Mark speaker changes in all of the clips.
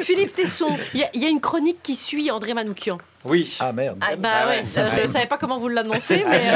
Speaker 1: Philippe Tesson, il y a une chronique qui suit André Manoukian.
Speaker 2: Oui.
Speaker 3: Ah merde.
Speaker 1: Ah, bah ouais, je ne savais pas comment vous l'annoncez, mais...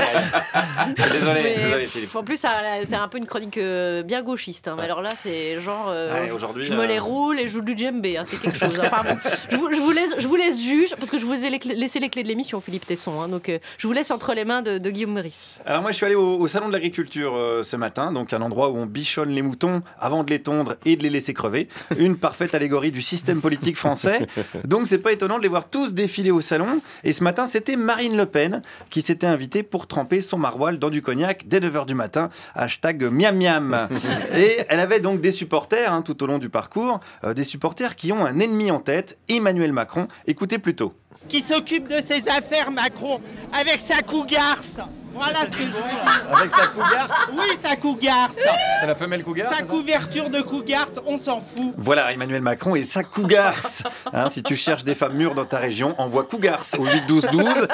Speaker 2: Désolé Philippe.
Speaker 1: En plus, c'est un peu une chronique bien gauchiste. Hein. Mais alors là, c'est genre...
Speaker 2: aujourd'hui,
Speaker 1: je me les roule et je joue du djembé. Hein, c'est quelque chose. Enfin, bon, je vous laisse juge, parce que je vous ai laissé les clés de l'émission, Philippe Tesson. Hein, donc, je vous laisse entre les mains de Guillaume Meurice.
Speaker 2: Alors moi, je suis allé au Salon de l'Agriculture ce matin, donc un endroit où on bichonne les moutons avant de les tondre et de les laisser crever. Une parfaite allégorie du système politique français. Donc, c'est pas étonnant de les voir tous défiler au salon. Et ce matin, c'était Marine Le Pen qui s'était invitée pour tremper son maroilles dans du cognac dès 9h du matin. Hashtag miam miam. Et elle avait donc des supporters tout au long du parcours, des supporters qui ont un ennemi en tête, Emmanuel Macron. Écoutez plutôt.
Speaker 4: Qui s'occupe de ses affaires, Macron, avec sa cougarce. Voilà ce que je veux dire.
Speaker 2: Avec sa cougarce.
Speaker 4: Oui, sa cougarce.
Speaker 2: C'est la femelle cougarce.
Speaker 4: Sa couverture de cougarce, on s'en fout.
Speaker 2: Voilà, Emmanuel Macron et sa cougarce. Si tu cherches des femmes mûres dans ta région, envoie cougarce au 8-12-12.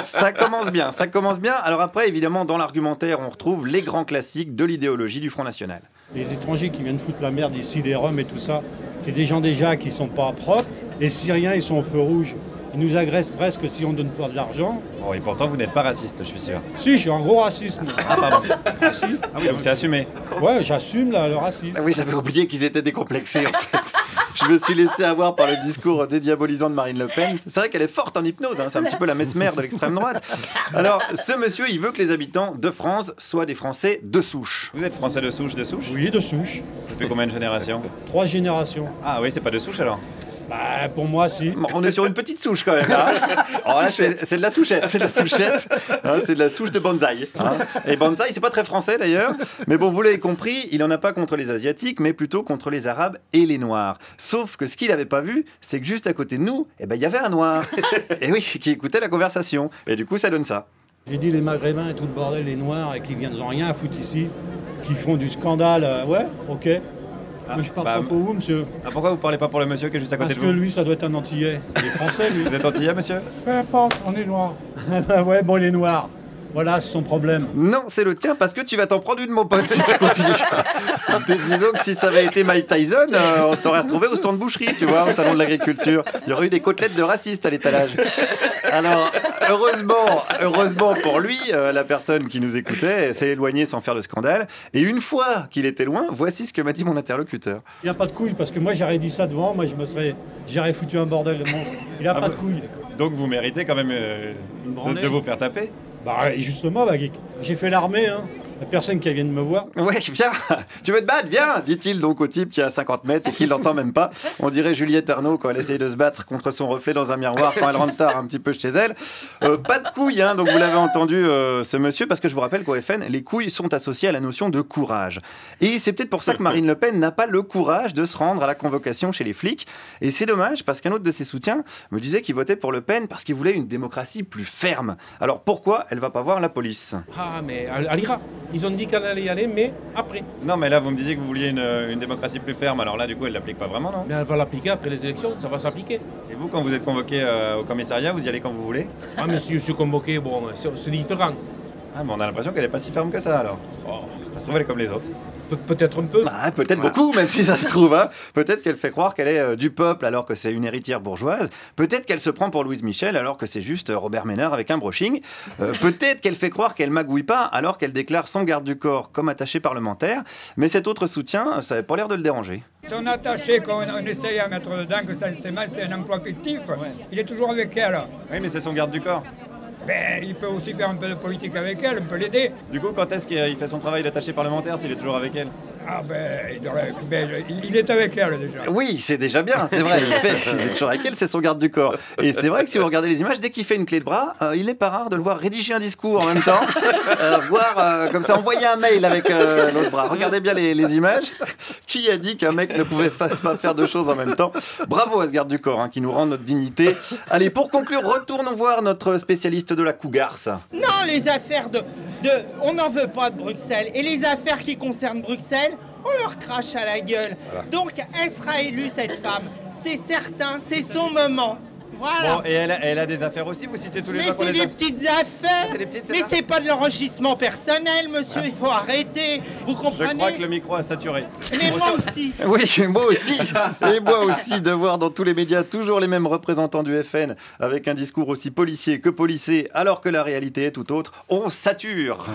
Speaker 2: Ça commence bien, ça commence bien. Alors après, évidemment, dans l'argumentaire, on retrouve les grands classiques de l'idéologie du Front National.
Speaker 5: Les étrangers qui viennent foutre la merde ici, les Roms et tout ça, c'est des gens déjà qui sont pas propres. Les Syriens, ils sont au feu rouge. Ils nous agressent presque si on ne donne pas de l'argent.
Speaker 2: Bon, et pourtant, vous n'êtes pas raciste, je suis sûr.
Speaker 5: Si, je suis un gros raciste.
Speaker 2: Ah, pardon.
Speaker 5: Ah, si.
Speaker 2: Ah oui, donc c'est assumé.
Speaker 5: Ouais, j'assume le racisme.
Speaker 2: Ah oui, j'avais oublié qu'ils étaient décomplexés, en fait. Je me suis laissé avoir par le discours dédiabolisant de Marine Le Pen. C'est vrai qu'elle est forte en hypnose, c'est un petit peu la Mesmer de l'extrême droite. Alors, ce monsieur, il veut que les habitants de France soient des Français de souche. Vous êtes Français de souche, de souche?
Speaker 5: Oui, de souche.
Speaker 2: Depuis combien de générations?
Speaker 5: 3 générations.
Speaker 2: Ah oui, c'est pas de souche alors?
Speaker 5: Bah, pour moi, si.
Speaker 2: Bon, on est sur une petite souche quand même. Alors là, c'est de la souchette. C'est de la souchette. C'est de la souche de bonsaï. Et bonsaï, c'est pas très français d'ailleurs. Mais bon, vous l'avez compris, il en a pas contre les Asiatiques, mais plutôt contre les Arabes et les Noirs. Sauf que ce qu'il avait pas vu, c'est que juste à côté de nous, il y avait un Noir. Et oui, qui écoutait la conversation. Et du coup, ça donne ça.
Speaker 5: J'ai dit les Maghrébins et tout le bordel, les Noirs, et qui viennent en rien à foutre ici, qui font du scandale. Ouais, ok. Mais je parle pas pour vous, monsieur.
Speaker 2: Pourquoi vous parlez pas pour le monsieur qui est juste à côté de vous?
Speaker 5: Parce que lui, ça doit être un Antillais. Il est français, lui.
Speaker 2: Vous êtes Antillais, monsieur?
Speaker 5: Peu importe, on est noirs. Ouais, bon, il est noir. Voilà, c'est son problème.
Speaker 2: Non, c'est le tien parce que tu vas t'en prendre une, mon pote, si tu continues. Disons que si ça avait été Mike Tyson, on t'aurait retrouvé au stand de boucherie, tu vois, au salon de l'agriculture. Il y aurait eu des côtelettes de racistes à l'étalage. Alors, heureusement pour lui, la personne qui nous écoutait s'est éloignée sans faire de scandale. Et une fois qu'il était loin, voici ce que m'a dit mon interlocuteur.
Speaker 5: Il n'a pas de couilles, parce que moi, j'aurais dit ça devant, moi, j'aurais foutu un bordel. Il n'a pas de couilles.
Speaker 2: Donc vous méritez quand même de vous faire taper?
Speaker 5: Bah justement, j'ai fait l'armée, La personne qui vient de me voir.
Speaker 2: Ouais, viens. Tu veux te battre? Viens, dit-il donc au type qui est à 50 mètres et qui l'entend même pas. On dirait Juliette Arnaud quand elle essaye de se battre contre son reflet dans un miroir quand elle rentre tard un petit peu chez elle. Pas de couilles, donc vous l'avez entendu, ce monsieur, parce que je vous rappelle qu'au FN, les couilles sont associées à la notion de courage. Et c'est peut-être pour ça que Marine Le Pen n'a pas le courage de se rendre à la convocation chez les flics. Et c'est dommage, parce qu'un autre de ses soutiens me disait qu'il votait pour Le Pen parce qu'il voulait une démocratie plus ferme. Alors pourquoi elle va pas voir la police?
Speaker 6: Ah, mais elle ira. Ils ont dit qu'elle allait y aller, mais après.
Speaker 2: Non, mais là, vous me disiez que vous vouliez une démocratie plus ferme. Alors là, du coup, elle l'applique pas vraiment, non?
Speaker 6: Mais elle va l'appliquer après les élections, ça va s'appliquer.
Speaker 2: Et vous, quand vous êtes convoqué au commissariat, vous y allez quand vous voulez?
Speaker 6: Ah, mais si je suis convoqué, bon, c'est différent.
Speaker 2: Ah, mais on a l'impression qu'elle est pas si ferme que ça, alors.
Speaker 6: Oh.
Speaker 2: Ça se trouve, elle est comme les autres.
Speaker 6: Peut-être un peu.
Speaker 2: Peut-être beaucoup, même si ça se trouve. Peut-être qu'elle fait croire qu'elle est du peuple alors que c'est une héritière bourgeoise. Peut-être qu'elle se prend pour Louise Michel alors que c'est juste Robert Ménard avec un brushing. Peut-être qu'elle fait croire qu'elle magouille pas alors qu'elle déclare son garde du corps comme attaché parlementaire. Mais cet autre soutien, ça n'avait pas l'air de le déranger.
Speaker 7: Son attaché qu'on essaye à mettre dedans, que ça c'est mal, c'est un emploi fictif. Il est toujours avec elle.
Speaker 2: Oui, mais c'est son garde du corps.
Speaker 7: Ben, il peut aussi faire un peu de politique avec elle, on peut l'aider.
Speaker 2: Du coup, quand est-ce qu'il fait son travail d'attaché parlementaire s'il est toujours avec elle?
Speaker 7: Ah il est avec elle déjà.
Speaker 2: Oui, c'est déjà bien, c'est vrai, il est toujours avec elle, c'est son garde du corps. Et c'est vrai que si vous regardez les images, dès qu'il fait une clé de bras, il n'est pas rare de le voir rédiger un discours en même temps, comme ça, envoyer un mail avec l'autre bras. Regardez bien les images. Qui a dit qu'un mec ne pouvait pas faire deux choses en même temps? Bravo à ce garde du corps qui nous rend notre dignité. Allez, pour conclure, retournons voir notre spécialiste de la cougarce.
Speaker 4: Non, les affaires on n'en veut pas de Bruxelles. Et les affaires qui concernent Bruxelles, on leur crache à la gueule. Voilà. Donc, elle sera élue, cette femme. C'est certain, c'est son moment. Voilà.
Speaker 2: Bon, et elle a des affaires aussi, vous citez tous les
Speaker 4: Mais
Speaker 2: fois qu'on
Speaker 4: c'est
Speaker 2: les
Speaker 4: des
Speaker 2: a.
Speaker 4: petites affaires.
Speaker 2: C'est des petites, c'est
Speaker 4: Mais
Speaker 2: ça
Speaker 4: c'est pas de l'enrichissement personnel, monsieur. Il faut arrêter. Vous
Speaker 2: Je
Speaker 4: comprenez?
Speaker 2: crois que le micro a saturé.
Speaker 4: Mais moi aussi.
Speaker 2: Oui, moi aussi. Et moi aussi, de voir dans tous les médias toujours les mêmes représentants du FN avec un discours aussi policier que policé, alors que la réalité est tout autre. On sature.